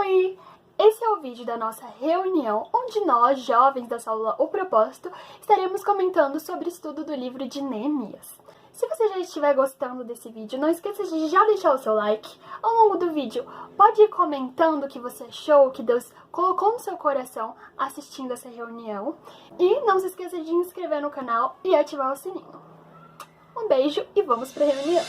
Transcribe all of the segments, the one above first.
Oi! Esse é o vídeo da nossa reunião, onde nós, jovens da célula O Propósito, estaremos comentando sobre o estudo do livro de Neemias. Se você já estiver gostando desse vídeo, não esqueça de já deixar o seu like. Ao longo do vídeo, pode ir comentando o que você achou, o que Deus colocou no seu coração assistindo essa reunião. E não se esqueça de inscrever no canal e ativar o sininho. Um beijo e vamos para a reunião!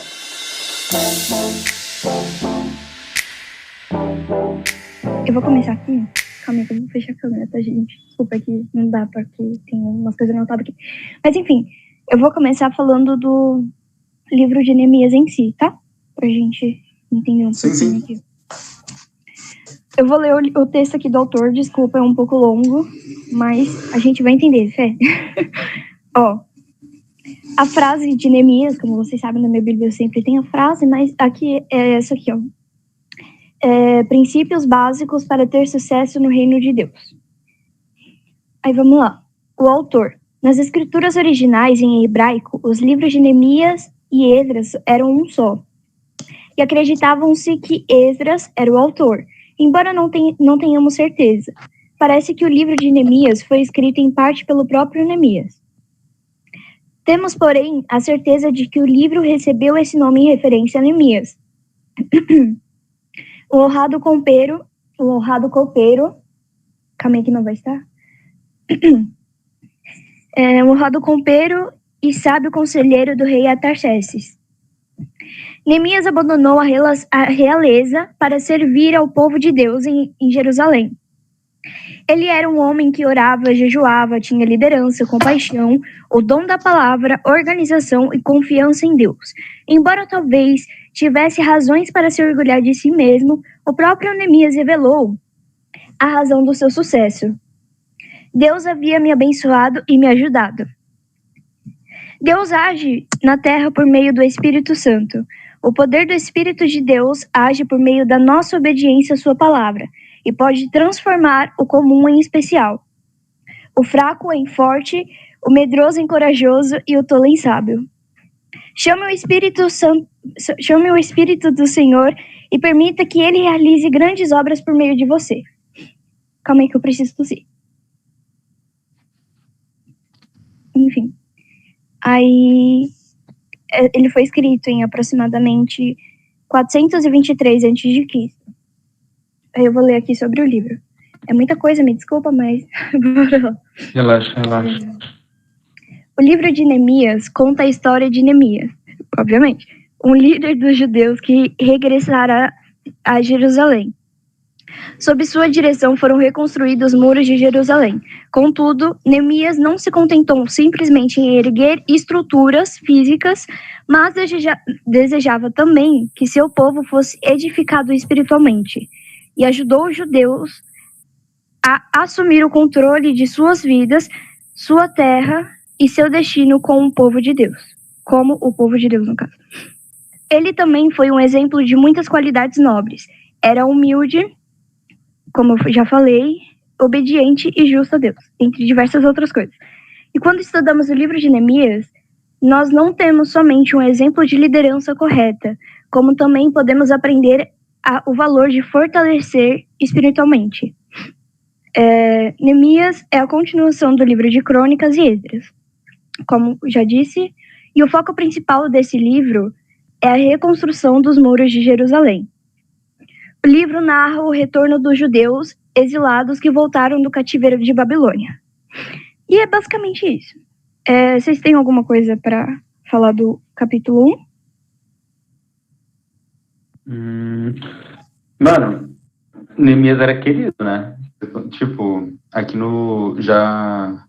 Eu vou começar aqui. Calma aí que eu vou fechar a câmera, tá, gente? Desculpa que não dá, porque tem umas coisas anotadas aqui. Mas, enfim, eu vou começar falando do livro de Neemias em si, tá? Pra gente entender um pouquinho aqui. Eu vou ler o texto aqui do autor, desculpa, é um pouco longo, mas a gente vai entender, fé. Ó, a frase de Neemias, como vocês sabem, na minha Bíblia sempre tem a frase, mas aqui é essa aqui, ó. Princípios básicos para ter sucesso no reino de Deus. Aí vamos lá. O autor. Nas escrituras originais em hebraico, os livros de Neemias e Esdras eram um só. E acreditavam-se que Esdras era o autor, embora não tenhamos certeza. Parece que o livro de Neemias foi escrito em parte pelo próprio Neemias. Temos, porém, a certeza de que o livro recebeu esse nome em referência a Neemias. O honrado copeiro, calma aí que não vai estar. O honrado copeiro e sábio conselheiro do rei Artaxerxes. Neemias abandonou a realeza para servir ao povo de Deus em Jerusalém. Ele era um homem que orava, jejuava, tinha liderança, compaixão, o dom da palavra, organização e confiança em Deus. Embora talvez tivesse razões para se orgulhar de si mesmo, o próprio Neemias revelou a razão do seu sucesso. Deus havia me abençoado e me ajudado. Deus age na terra por meio do Espírito Santo. O poder do Espírito de Deus age por meio da nossa obediência à sua palavra e pode transformar o comum em especial, o fraco em forte, o medroso em corajoso e o tolo em sábio. Chame o Espírito do Senhor e permita que Ele realize grandes obras por meio de você. Calma aí que eu preciso tossir. Enfim. Aí, ele foi escrito em aproximadamente 423 a.C. Aí eu vou ler aqui sobre o livro. É muita coisa, me desculpa, mas... Relaxa. O livro de Neemias conta a história de Neemias, obviamente, um líder dos judeus que regressará a Jerusalém. Sob sua direção foram reconstruídos os muros de Jerusalém. Contudo, Neemias não se contentou simplesmente em erguer estruturas físicas, mas desejava também que seu povo fosse edificado espiritualmente, e ajudou os judeus a assumir o controle de suas vidas, sua terra e seu destino como o povo de Deus, no caso. Ele também foi um exemplo de muitas qualidades nobres. Era humilde, como eu já falei, obediente e justo a Deus, entre diversas outras coisas. E quando estudamos o livro de Neemias, nós não temos somente um exemplo de liderança correta, como também podemos aprender o valor de fortalecer espiritualmente. Neemias é a continuação do livro de Crônicas e Esdras, como já disse, e o foco principal desse livro é a reconstrução dos muros de Jerusalém. O livro narra o retorno dos judeus exilados que voltaram do cativeiro de Babilônia. E é basicamente isso. Vocês têm alguma coisa para falar do capítulo 1? Mano, Neemias era querido, né? Tipo, aqui no... já...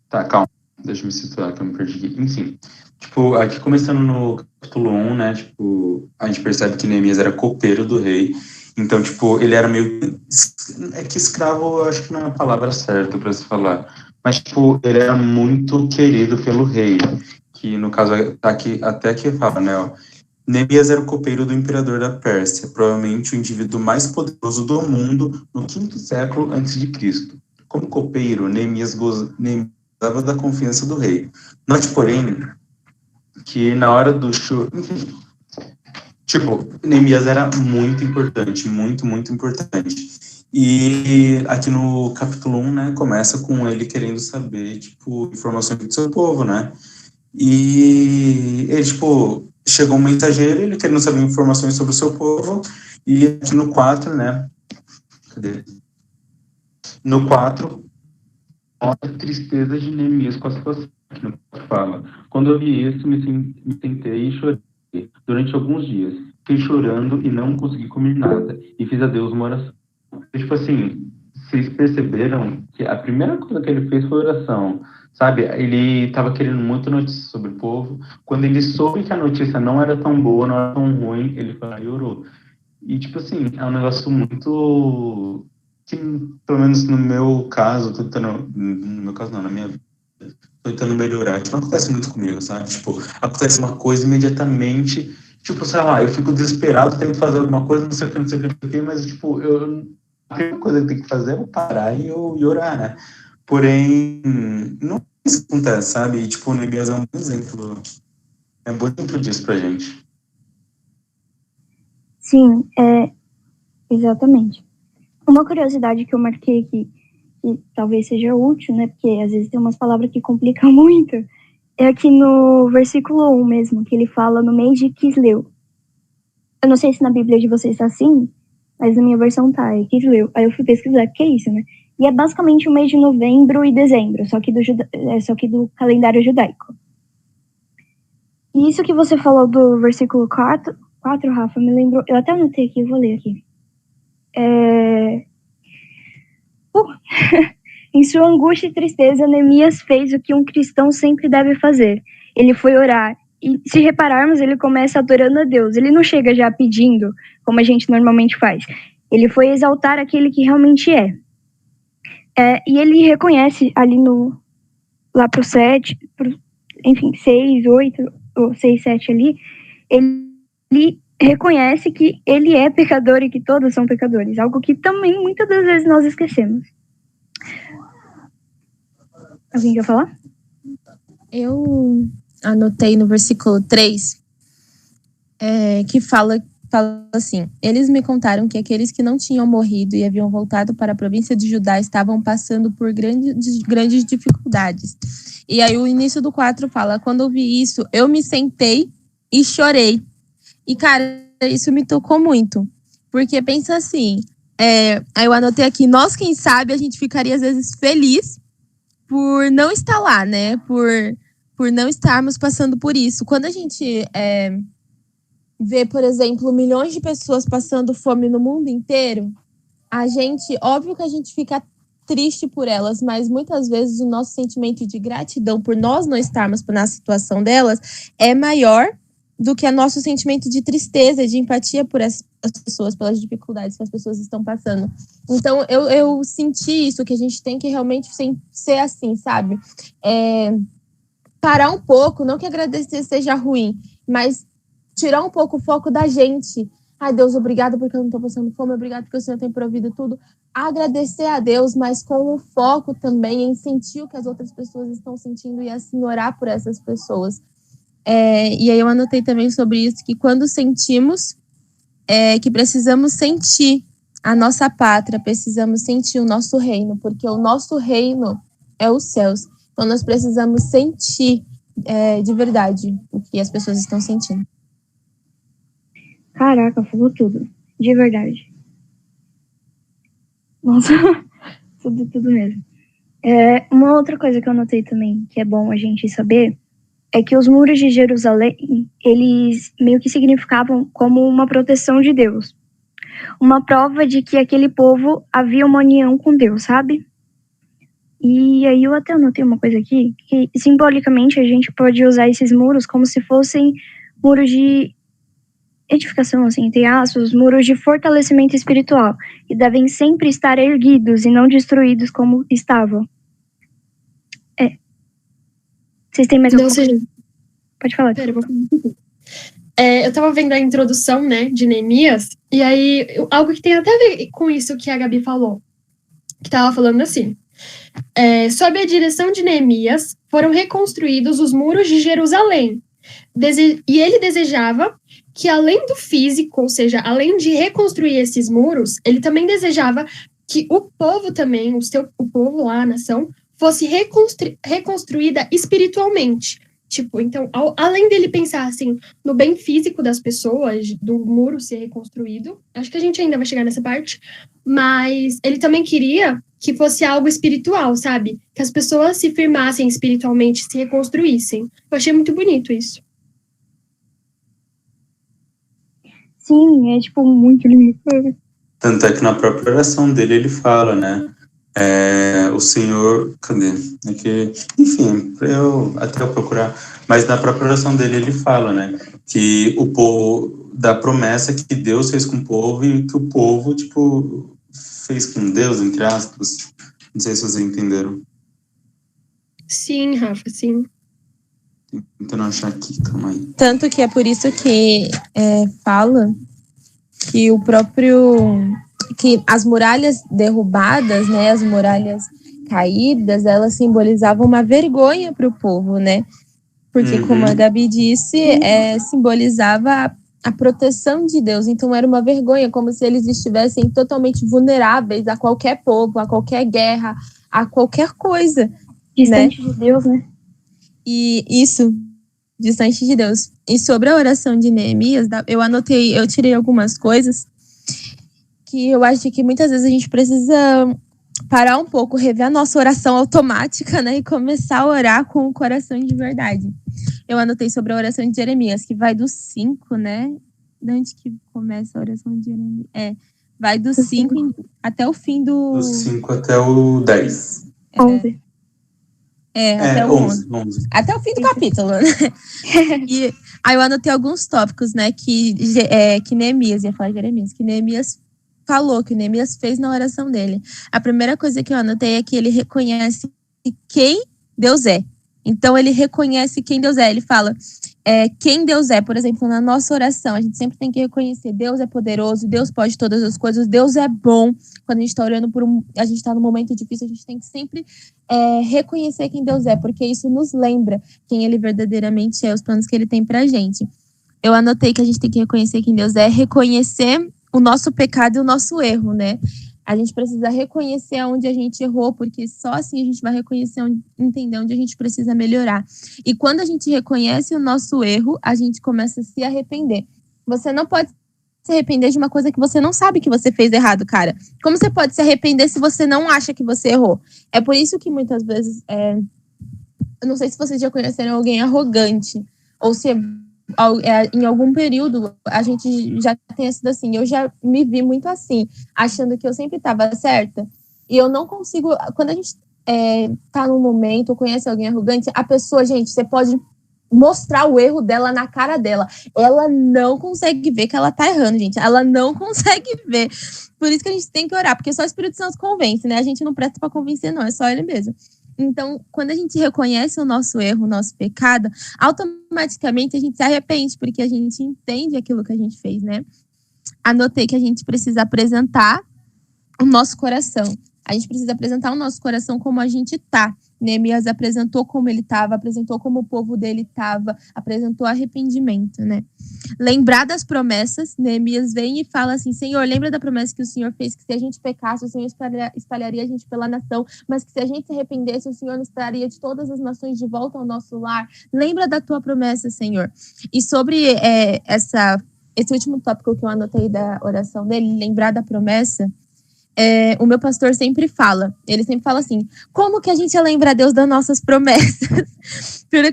Tá, calma. Deixa eu me situar que eu me perdi aqui. Enfim, tipo, aqui começando no capítulo 1, né? Tipo, a gente percebe que Neemias era copeiro do rei. Então, tipo, ele era meio... É que escravo, eu acho que não é a palavra certa para se falar. Mas, tipo, ele era muito querido pelo rei. Que, no caso, aqui, até aqui fala, né? Ó, Neemias era o copeiro do imperador da Pérsia, provavelmente o indivíduo mais poderoso do mundo no 5º século a.C. Como copeiro, Neemias gozava da confiança do rei. Note, porém, que na hora do Tipo, Neemias era muito importante, muito, muito importante. E aqui no capítulo 1, né, começa com ele querendo saber, tipo, informações do seu povo, né? E ele, tipo, chegou um mensageiro, ele querendo saber informações sobre o seu povo, e aqui no 4, né? Cadê? No 4, mostra a tristeza de Neemias com a situação. Aqui no 4 fala: quando eu vi isso, me sentei e chorei durante alguns dias. Fiquei chorando e não consegui comer nada. E fiz a Deus uma oração. Tipo assim, vocês perceberam que a primeira coisa que ele fez foi oração, sabe? Ele estava querendo muita notícia sobre o povo. Quando ele soube que a notícia não era tão boa, não era tão ruim, ele foi lá e orou. E, tipo assim, é um negócio muito... que, pelo menos no meu caso, tô tentando... No meu caso não, na minha vida, tô tentando melhorar. Tipo, não acontece muito comigo, sabe? Tipo, acontece uma coisa imediatamente... Tipo, sei lá, eu fico desesperado, tento fazer alguma coisa, não sei o que, não sei o que, mas, tipo, a primeira coisa que tem que fazer é parar e orar, né? Porém, não é isso que acontece, sabe? E, tipo, o Neemias é um bom exemplo. É um bom exemplo disso pra gente. Sim, exatamente. Uma curiosidade que eu marquei aqui, que talvez seja útil, né? Porque às vezes tem umas palavras que complicam muito. É aqui no versículo 1 mesmo, que ele fala no mês de Quisleu. Eu não sei se na Bíblia de vocês está assim, mas na minha versão tá, é Quisleu. Aí eu fui pesquisar, que é isso, né? E é basicamente o mês de novembro e dezembro, só que do calendário judaico. E isso que você falou do versículo 4, Rafa, me lembrou, eu até anotei aqui, eu vou ler aqui. Em sua angústia e tristeza, Neemias fez o que um cristão sempre deve fazer. Ele foi orar. E se repararmos, ele começa adorando a Deus. Ele não chega já pedindo, como a gente normalmente faz. Ele foi exaltar aquele que realmente é. E ele reconhece ali lá pro 7, enfim, 6, 8, ou 6, 7 ali, ele reconhece que ele é pecador e que todos são pecadores. Algo que também muitas das vezes nós esquecemos. Alguém quer falar? Eu anotei no versículo 3, que fala assim: eles me contaram que aqueles que não tinham morrido e haviam voltado para a província de Judá estavam passando por grandes dificuldades. E aí o início do 4 fala: quando eu vi isso, eu me sentei e chorei. E, cara, isso me tocou muito. Porque pensa assim, aí eu anotei aqui: nós, quem sabe, a gente ficaria às vezes feliz por não estar lá, né? Por não estarmos passando por isso. Quando a gente vê, por exemplo, milhões de pessoas passando fome no mundo inteiro, óbvio que a gente fica triste por elas, mas muitas vezes o nosso sentimento de gratidão por nós não estarmos na situação delas é maior do que o nosso sentimento de tristeza, de empatia por essas pessoas, pelas dificuldades que as pessoas estão passando. Então, eu senti isso, que a gente tem que realmente ser assim, sabe? Parar um pouco, não que agradecer seja ruim, mas tirar um pouco o foco da gente. Ai, Deus, obrigado porque eu não estou passando fome, obrigado porque o Senhor tem provido tudo. Agradecer a Deus, mas com o foco também em sentir o que as outras pessoas estão sentindo e assim orar por essas pessoas. E aí eu anotei também sobre isso, que quando sentimos que precisamos sentir a nossa pátria, precisamos sentir o nosso reino, porque o nosso reino é os céus. Então nós precisamos sentir de verdade o que as pessoas estão sentindo. Caraca, falou tudo. De verdade. Nossa, tudo mesmo. Uma outra coisa que eu anotei também, que é bom a gente saber, é que os muros de Jerusalém, eles meio que significavam como uma proteção de Deus. Uma prova de que aquele povo havia uma união com Deus, sabe? E aí eu até anotei uma coisa aqui, que simbolicamente a gente pode usar esses muros como se fossem muros de edificação, assim, entre aspas, muros de fortalecimento espiritual, e devem sempre estar erguidos e não destruídos como estavam. Vocês têm mais alguma coisa? Pode falar. Pera, eu tava vendo a introdução, né, de Neemias, e aí algo que tem até a ver com isso que a Gabi falou, que tava falando assim: sob a direção de Neemias, foram reconstruídos os muros de Jerusalém, e ele desejava que além do físico, ou seja, além de reconstruir esses muros, ele também desejava que o povo também, o povo lá, a nação, fosse reconstruída espiritualmente. Tipo, então, além dele pensar, assim, no bem físico das pessoas, do muro ser reconstruído, acho que a gente ainda vai chegar nessa parte, mas ele também queria que fosse algo espiritual, sabe? Que as pessoas se firmassem espiritualmente, se reconstruíssem. Eu achei muito bonito isso. Sim, é, tipo, muito lindo. Tanto é que na própria oração dele ele fala, né? O Senhor... Cadê? É que, enfim, eu procurar... Mas na própria oração dele ele fala, né? Que o povo... Da promessa que Deus fez com o povo e que o povo, tipo, fez com Deus, entre aspas. Não sei se vocês entenderam. Sim, Rafa, sim. Tentando achar aqui, calma aí. Tanto que é por isso que fala que o próprio... que as muralhas derrubadas, né, as muralhas caídas, elas simbolizavam uma vergonha para o povo, né? Porque, como a Gabi disse, simbolizava a proteção de Deus. Então, era uma vergonha, como se eles estivessem totalmente vulneráveis a qualquer povo, a qualquer guerra, a qualquer coisa. Distante de Deus, né? E isso, distante de Deus. E sobre a oração de Neemias, eu tirei algumas coisas que eu acho que muitas vezes a gente precisa parar um pouco, rever a nossa oração automática, né? E começar a orar com o coração de verdade. Eu anotei sobre a oração de Jeremias, que vai do 5, né? De onde que começa a oração de Jeremias? Vai do 5 até o fim do... Do 5 até o 10. 11. Até o 11. 11. Até o fim do capítulo, né? E aí eu anotei alguns tópicos, né? Que Neemias, ia falar Jeremias, que Neemias falou, que Neemias fez na oração dele. A primeira coisa que eu anotei é que ele reconhece quem Deus é. Então, ele reconhece quem Deus é. Ele fala quem Deus é. Por exemplo, na nossa oração, a gente sempre tem que reconhecer Deus é poderoso, Deus pode todas as coisas, Deus é bom. Quando a gente está orando a gente está num momento difícil, a gente tem que sempre reconhecer quem Deus é, porque isso nos lembra quem Ele verdadeiramente é, os planos que Ele tem pra gente. Eu anotei que a gente tem que reconhecer quem Deus é, reconhecer o nosso pecado e o nosso erro, né? A gente precisa reconhecer onde a gente errou, porque só assim a gente vai entender onde a gente precisa melhorar. E quando a gente reconhece o nosso erro, a gente começa a se arrepender. Você não pode se arrepender de uma coisa que você não sabe que você fez errado, cara. Como você pode se arrepender se você não acha que você errou? É por isso que muitas vezes... eu não sei se vocês já conheceram alguém arrogante, ou se em algum período a gente já tenha sido assim. Eu já me vi muito assim, achando que eu sempre estava certa, e eu não consigo. Quando a gente tá num momento ou conhece alguém arrogante, a pessoa, gente, você pode mostrar o erro dela na cara dela, ela não consegue ver que ela tá errando, gente, ela não consegue ver. Por isso que a gente tem que orar, porque só o Espírito Santo convence, né? A gente não presta para convencer, não, é só ele mesmo. Então, quando a gente reconhece o nosso erro, o nosso pecado, automaticamente a gente se arrepende, porque a gente entende aquilo que a gente fez, né? Anotei que a gente precisa apresentar o nosso coração. A gente precisa apresentar o nosso coração como a gente tá. Neemias apresentou como ele estava, apresentou como o povo dele estava, apresentou arrependimento, né? Lembrar das promessas, Neemias vem e fala assim: Senhor, lembra da promessa que o Senhor fez, que se a gente pecasse, o Senhor espalharia a gente pela nação, mas que se a gente se arrependesse, o Senhor nos traria de todas as nações de volta ao nosso lar. Lembra da tua promessa, Senhor. E sobre esse último tópico que eu anotei da oração dele, lembrar da promessa, o meu pastor sempre fala, ele sempre fala assim: como que a gente lembra Deus das nossas promessas?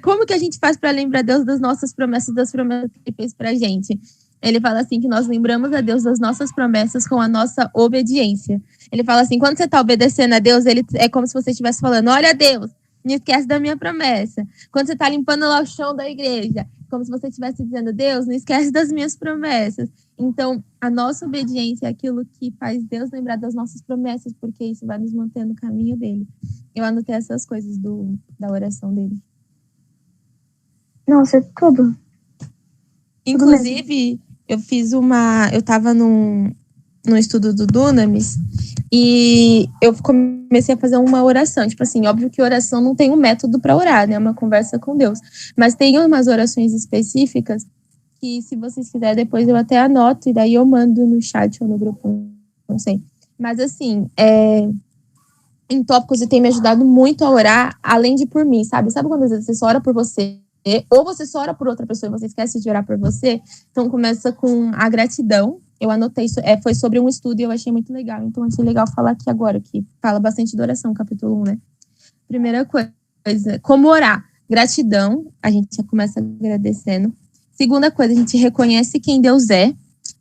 Como que a gente faz para lembrar Deus das nossas promessas, das promessas que ele fez pra gente? Ele fala assim, que nós lembramos a Deus das nossas promessas com a nossa obediência. Ele fala assim, quando você está obedecendo a Deus, é como se você estivesse falando: olha, Deus, não esquece da minha promessa. Quando você está limpando lá o chão da igreja, como se você estivesse dizendo: Deus, não esquece das minhas promessas. Então, a nossa obediência é aquilo que faz Deus lembrar das nossas promessas, porque isso vai nos manter no caminho dele. Eu anotei essas coisas da oração dele. Nossa, é tudo. Inclusive, eu tava num estudo do Dunamis, e eu comecei a fazer uma oração. Tipo assim, óbvio que oração não tem um método para orar, né? É uma conversa com Deus. Mas tem umas orações específicas que se vocês quiserem, depois eu até anoto e daí eu mando no chat ou no grupo, não sei. Mas assim, em tópicos e tem me ajudado muito a orar, além de por mim, sabe? Sabe quando às vezes você só ora por você, ou você só ora por outra pessoa e você esquece de orar por você? Então começa com a gratidão. Eu anotei, foi sobre um estudo e eu achei muito legal. Então achei legal falar aqui agora, que fala bastante de oração, capítulo 1, né? Primeira coisa, como orar? Gratidão, a gente já começa agradecendo. Segunda coisa, a gente reconhece quem Deus é.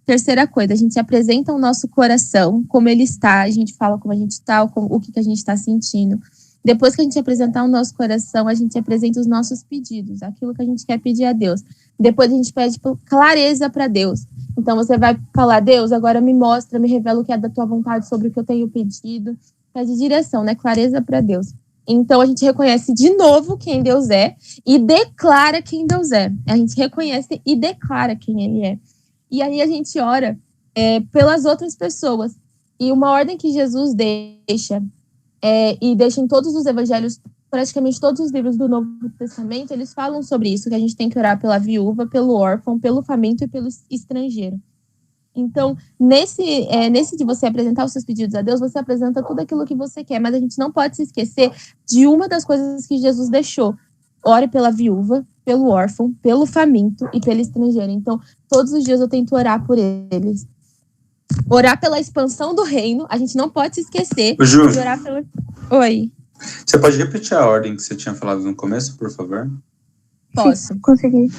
Terceira coisa, a gente apresenta o nosso coração, como ele está, a gente fala como a gente está, o que a gente está sentindo. Depois que a gente apresentar o nosso coração, a gente apresenta os nossos pedidos, aquilo que a gente quer pedir a Deus. Depois a gente pede clareza para Deus. Então você vai falar, Deus, agora me mostra, me revela o que é da tua vontade sobre o que eu tenho pedido. Pede direção, né? Clareza para Deus. Então a gente reconhece de novo quem Deus é e declara quem Deus é. A gente reconhece e declara quem ele é. E aí a gente ora pelas outras pessoas. E uma ordem que Jesus deixa, e deixa em todos os evangelhos, praticamente todos os livros do Novo Testamento, eles falam sobre isso, que a gente tem que orar pela viúva, pelo órfão, pelo faminto e pelo estrangeiro. Então, nesse de você apresentar os seus pedidos a Deus, você apresenta tudo aquilo que você quer, mas a gente não pode se esquecer de uma das coisas que Jesus deixou. Ore pela viúva, pelo órfão, pelo faminto e pelo estrangeiro. Então, todos os dias eu tento orar por eles. Orar pela expansão do reino, a gente não pode se esquecer Ju, de orar pelo... Oi. você pode repetir a ordem que você tinha falado no começo, por favor? Posso. Sim, consegui.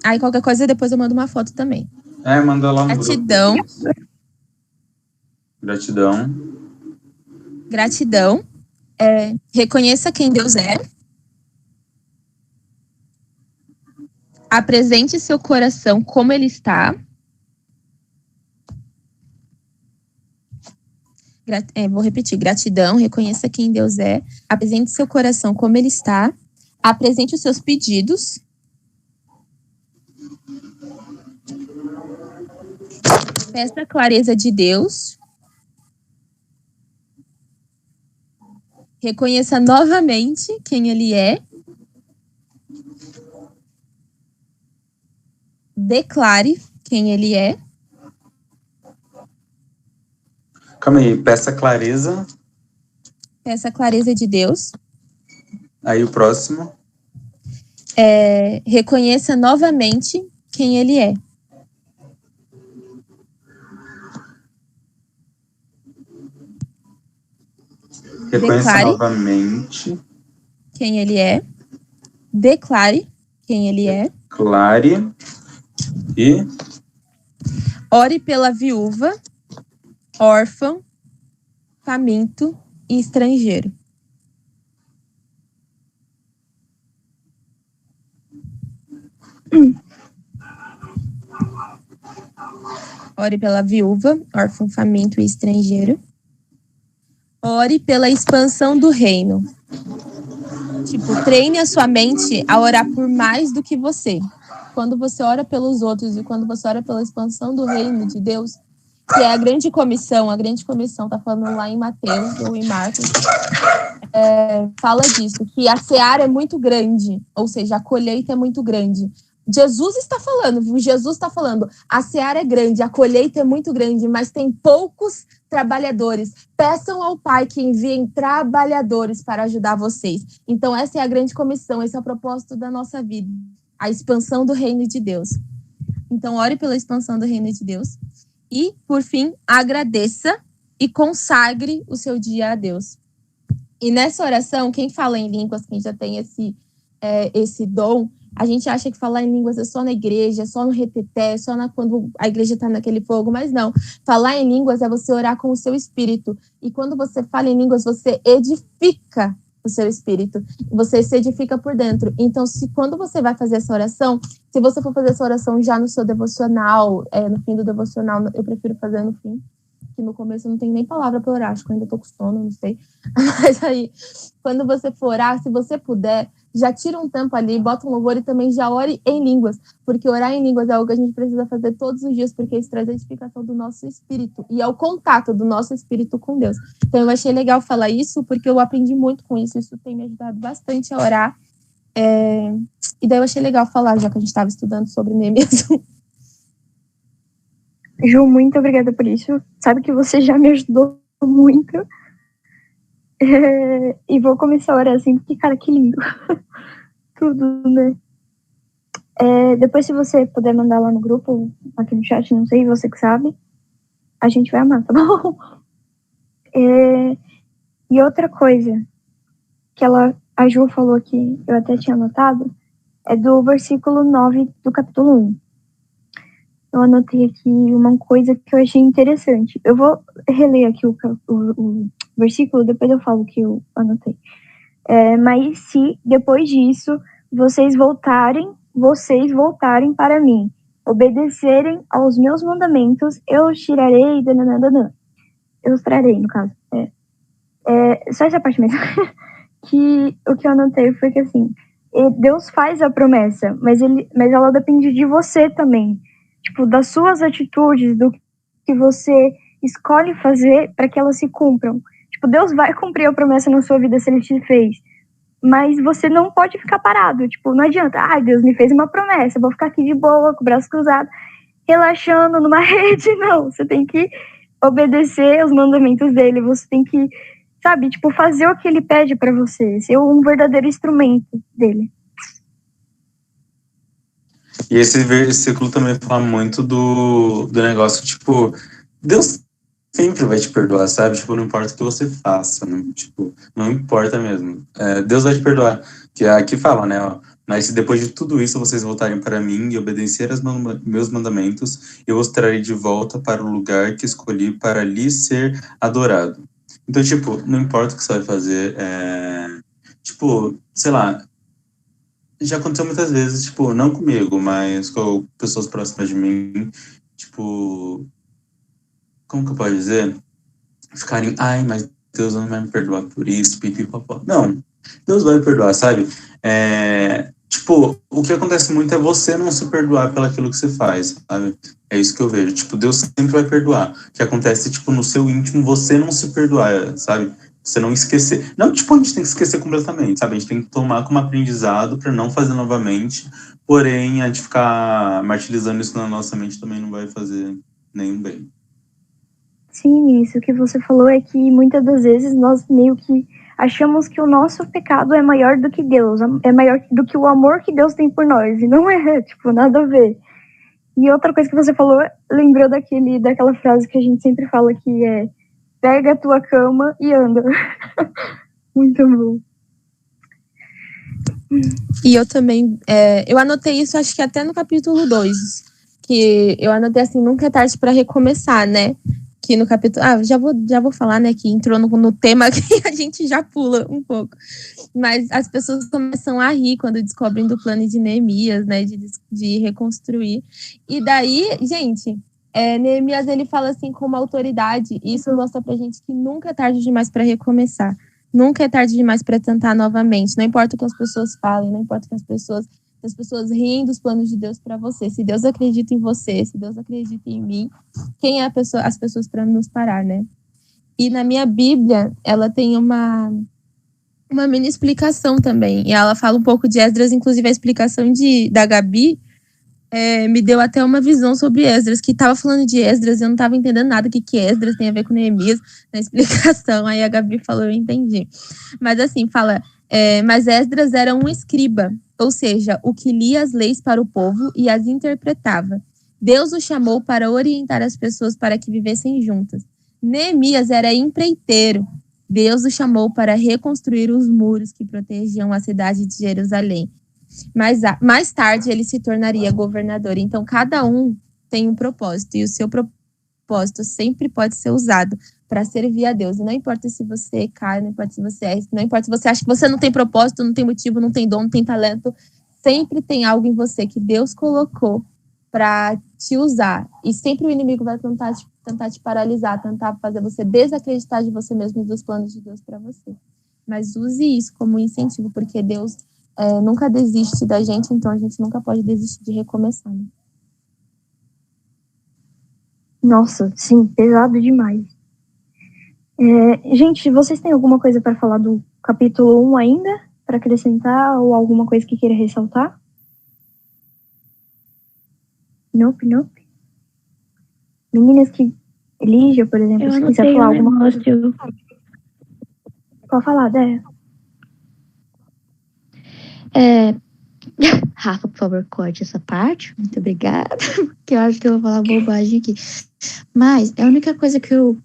Aí qualquer coisa depois eu mando uma foto também. Manda lá no Gratidão. grupo. Gratidão. Gratidão. Reconheça quem Deus é. Apresente seu coração como ele está. Vou repetir. Gratidão. Reconheça quem Deus é. Apresente seu coração como ele está. Apresente os seus pedidos. Peça a clareza de Deus. Reconheça novamente quem ele é. Declare quem ele é. Calma aí, peça clareza. Peça a clareza de Deus. Aí o próximo. Reconheça novamente quem ele é. Reconheça Declare novamente. quem ele é. Declare quem ele é. Clare. E Ore pela viúva, órfão, faminto e estrangeiro. Ore pela viúva, órfão, faminto e estrangeiro. Ore pela expansão do reino. Tipo, treine a sua mente a orar por mais do que você. Quando você ora pelos outros e quando você ora pela expansão do reino de Deus, que é a grande comissão tá falando lá em Mateus ou em Marcos, fala disso, que a seara é muito grande, ou seja, a colheita é muito grande. Jesus está falando, a seara é grande, a colheita é muito grande, mas tem poucos trabalhadores. Peçam ao Pai que enviem trabalhadores para ajudar vocês. Então essa é a grande comissão, esse é o propósito da nossa vida, a expansão do reino de Deus. Então ore pela expansão do reino de Deus. E, por fim, agradeça e consagre o seu dia a Deus. E nessa oração, quem fala em línguas, quem já tem esse dom, a gente acha que falar em línguas é só na igreja, é só no reteté, é só quando a igreja está naquele fogo, mas não. Falar em línguas é você orar com o seu espírito. E quando você fala em línguas, você edifica o seu espírito. Você se edifica por dentro. Então, quando você vai fazer essa oração, se você for fazer essa oração já no seu devocional, no fim do devocional, eu prefiro fazer no fim, que no começo eu não tenho nem palavra para orar, acho que eu ainda tô com sono, não sei. Mas aí, quando você for orar, se você puder, já tira um tempo ali, bota um louvor e também já ore em línguas, porque orar em línguas é algo que a gente precisa fazer todos os dias, porque isso traz a edificação do nosso espírito e é o contato do nosso espírito com Deus. Então eu achei legal falar isso, porque eu aprendi muito com isso, isso tem me ajudado bastante a orar E daí eu achei legal falar, já que a gente estava estudando sobre Neemias. Ju, muito obrigada por isso. Sabe que você já me ajudou muito. E vou começar a orar assim, porque, cara, que lindo. Tudo, né? Depois, se você puder mandar lá no grupo, aqui no chat, não sei, você que sabe, a gente vai amar, tá bom? E outra coisa que a Ju falou aqui, eu até tinha anotado, é do versículo 9 do capítulo 1. Eu anotei aqui uma coisa que eu achei interessante. Eu vou reler aqui o versículo, depois eu falo o que eu anotei. Mas se, depois disso, vocês voltarem para mim, obedecerem aos meus mandamentos, eu os tirarei, dananana. Eu os trarei, no caso. Só essa parte mesmo. Que o que eu anotei foi que, assim, Deus faz a promessa, mas ela depende de você também. Tipo, das suas atitudes, do que você escolhe fazer para que elas se cumpram. Tipo, Deus vai cumprir a promessa na sua vida se Ele te fez. Mas você não pode ficar parado. Tipo, não adianta. Deus me fez uma promessa, eu vou ficar aqui de boa, com o braço cruzado, relaxando numa rede. Não, você tem que obedecer os mandamentos dele. Você tem que, sabe, tipo, fazer o que ele pede para você. Ser um verdadeiro instrumento dele. E esse versículo também fala muito do negócio, tipo, Deus sempre vai te perdoar, sabe? Tipo, não importa o que você faça, não, tipo, não importa mesmo. Deus vai te perdoar. Que aqui fala, né, ó, mas se depois de tudo isso vocês voltarem para mim e obedecer aos meus mandamentos, eu os trarei de volta para o lugar que escolhi para lhe ser adorado. Então, tipo, não importa o que você vai fazer, tipo, sei lá, já aconteceu muitas vezes, tipo, não comigo, mas com pessoas próximas de mim, tipo, como que eu posso dizer? Ficarem, ai, mas Deus não vai me perdoar por isso, pipipopó. Não, Deus vai me perdoar, sabe? Tipo, o que acontece muito é você não se perdoar pelo aquilo que você faz, sabe? É isso que eu vejo. Tipo, Deus sempre vai perdoar. O que acontece, tipo, no seu íntimo, você não se perdoar, sabe? Você não esquecer. Não, tipo, a gente tem que esquecer completamente, sabe? A gente tem que tomar como aprendizado para não fazer novamente. Porém, a gente ficar martirizando isso na nossa mente também não vai fazer nenhum bem. Sim, isso que você falou é que muitas das vezes nós meio que achamos que o nosso pecado é maior do que Deus, é maior do que o amor que Deus tem por nós, e não é, tipo, nada a ver. E outra coisa que você falou, lembrou daquela frase que a gente sempre fala que é: pega a tua cama e anda. Muito bom. E eu também, eu anotei isso, acho que até no capítulo 2, que eu anotei assim, nunca é tarde para recomeçar, né? Que no capítulo, já vou falar, né, que entrou no tema que a gente já pula um pouco. Mas as pessoas começam a rir quando descobrem do plano de Neemias, né, de reconstruir. E daí, gente, Neemias, ele fala assim com uma autoridade, e isso mostra pra gente que nunca é tarde demais para recomeçar. Nunca é tarde demais para tentar novamente. Não importa o que as pessoas falem, não importa o que as pessoas riem dos planos de Deus para você. Se Deus acredita em você, se Deus acredita em mim, quem é as pessoas para nos parar, né? E na minha Bíblia, ela tem uma mini explicação também. E ela fala um pouco de Esdras, inclusive a explicação da Gabi me deu até uma visão sobre Esdras, que estava falando de Esdras, eu não estava entendendo nada o que Esdras tem a ver com Neemias na explicação. Aí a Gabi falou, eu entendi. Mas assim, fala, mas Esdras era um escriba, ou seja, o que lia as leis para o povo e as interpretava. Deus o chamou para orientar as pessoas para que vivessem juntas. Neemias era empreiteiro. Deus o chamou para reconstruir os muros que protegiam a cidade de Jerusalém. Mas mais tarde ele se tornaria governador. Então, cada um tem um propósito, e o seu propósito sempre pode ser usado para servir a Deus. E não importa se você cai, não importa se você não importa se você acha que você não tem propósito, não tem motivo, não tem dom, não tem talento, sempre tem algo em você que Deus colocou para te usar. E sempre o inimigo vai tentar te paralisar, tentar fazer você desacreditar de você mesmo e dos planos de Deus para você. Mas use isso como incentivo, porque Deus nunca desiste da gente, então a gente nunca pode desistir de recomeçar, né? Nossa, sim, pesado demais. Gente, vocês têm alguma coisa para falar do capítulo 1 ainda? para acrescentar ou alguma coisa que queira ressaltar? Nope. Meninas que Lígia, por exemplo, se quiser falar alguma coisa. Pode falar, Dé. Rafa, por favor, corte essa parte. Muito obrigada. Porque eu acho que eu vou falar bobagem aqui. Mas a única coisa que eu...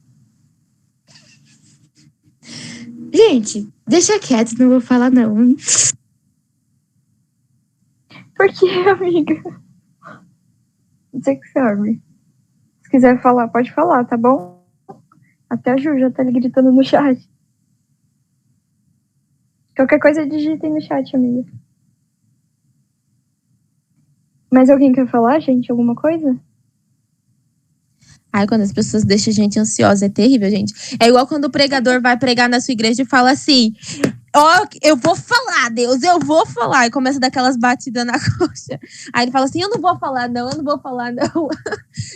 Gente, deixa quieto, não vou falar não. Por que, amiga? Você que sabe. Se quiser falar, pode falar, tá bom? Até a Ju já tá ali gritando no chat. Qualquer coisa digitem no chat, amiga. Mais alguém quer falar, gente? Alguma coisa? Ai, quando as pessoas deixam a gente ansiosa, é terrível, gente. É igual quando o pregador vai pregar na sua igreja e fala assim: ó, eu vou falar, Deus, eu vou falar. E começa a dar aquelas batidas na coxa. Aí ele fala assim: eu não vou falar, não.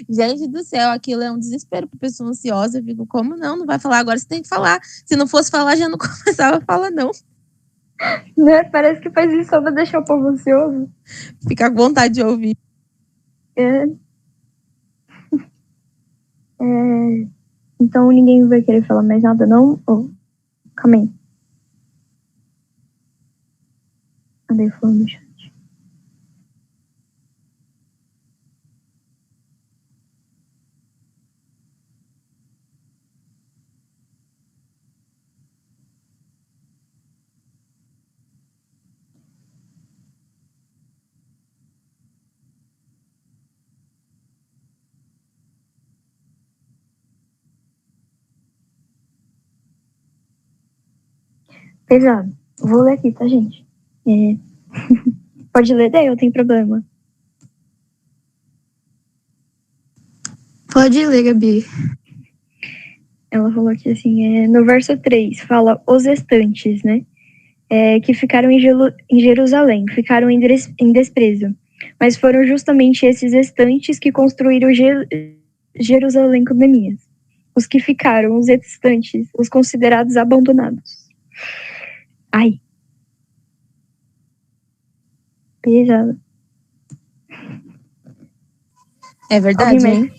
Gente do céu, aquilo é um desespero pra pessoa ansiosa. Eu fico, como não? Não vai falar, agora você tem que falar. Se não fosse falar, já não começava a falar, não. Né? Parece que faz isso só pra deixar o povo ansioso. Fica com vontade de ouvir. Então ninguém vai querer falar mais nada, não? Calma aí. Andei falando no chat. Pesado. Vou ler aqui, tá, gente? Pode ler daí, eu tenho problema. Pode ler, Gabi. Ela falou aqui assim, no verso 3, fala os restantes, né? Que ficaram em Jerusalém, ficaram em desprezo. Mas foram justamente esses restantes que construíram Jerusalém com Neemias. Os que ficaram, os restantes, os considerados abandonados. Ai. Pesado. É verdade, hein?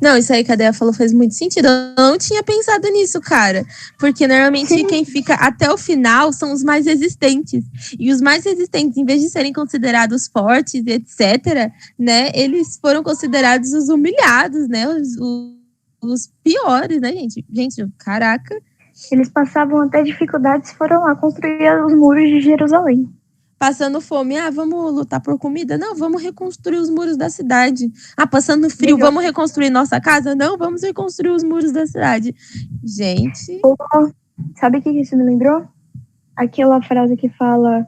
Não, isso aí que a Dea falou faz muito sentido. Eu não tinha pensado nisso, cara. Porque normalmente quem fica até o final são os mais resistentes. E os mais resistentes, em vez de serem considerados fortes, etc., né, eles foram considerados os humilhados, né? Os piores, né, gente? Gente, caraca. Eles passavam até dificuldades e foram lá construir os muros de Jerusalém. Passando fome, vamos lutar por comida? Não, vamos reconstruir os muros da cidade. Passando frio, vamos reconstruir nossa casa? Não, vamos reconstruir os muros da cidade. Gente... Sabe o que isso me lembrou? Aquela frase que fala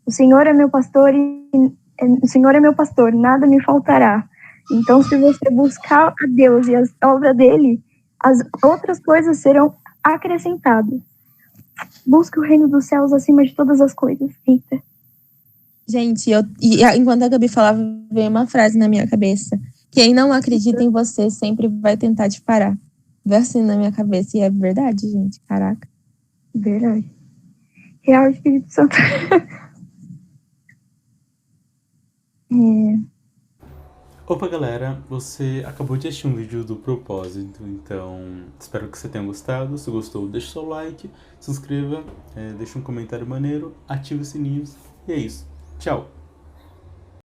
o Senhor é meu pastor o Senhor é meu pastor, nada me faltará. Então, se você buscar a Deus e a obra dele, as outras coisas serão acrescentadas. Busque o reino dos céus acima de todas as coisas. Eita. Gente, enquanto a Gabi falava, veio uma frase na minha cabeça. Quem não acredita em você sempre vai tentar te parar. Veio assim na minha cabeça. E é verdade, gente. Caraca. Verdade. Real Espírito Santo. Opa, galera, você acabou de assistir um vídeo do Propósito, então espero que você tenha gostado. Se gostou, deixa o seu like, se inscreva, deixa um comentário maneiro, ative os sininhos e é isso. Tchau!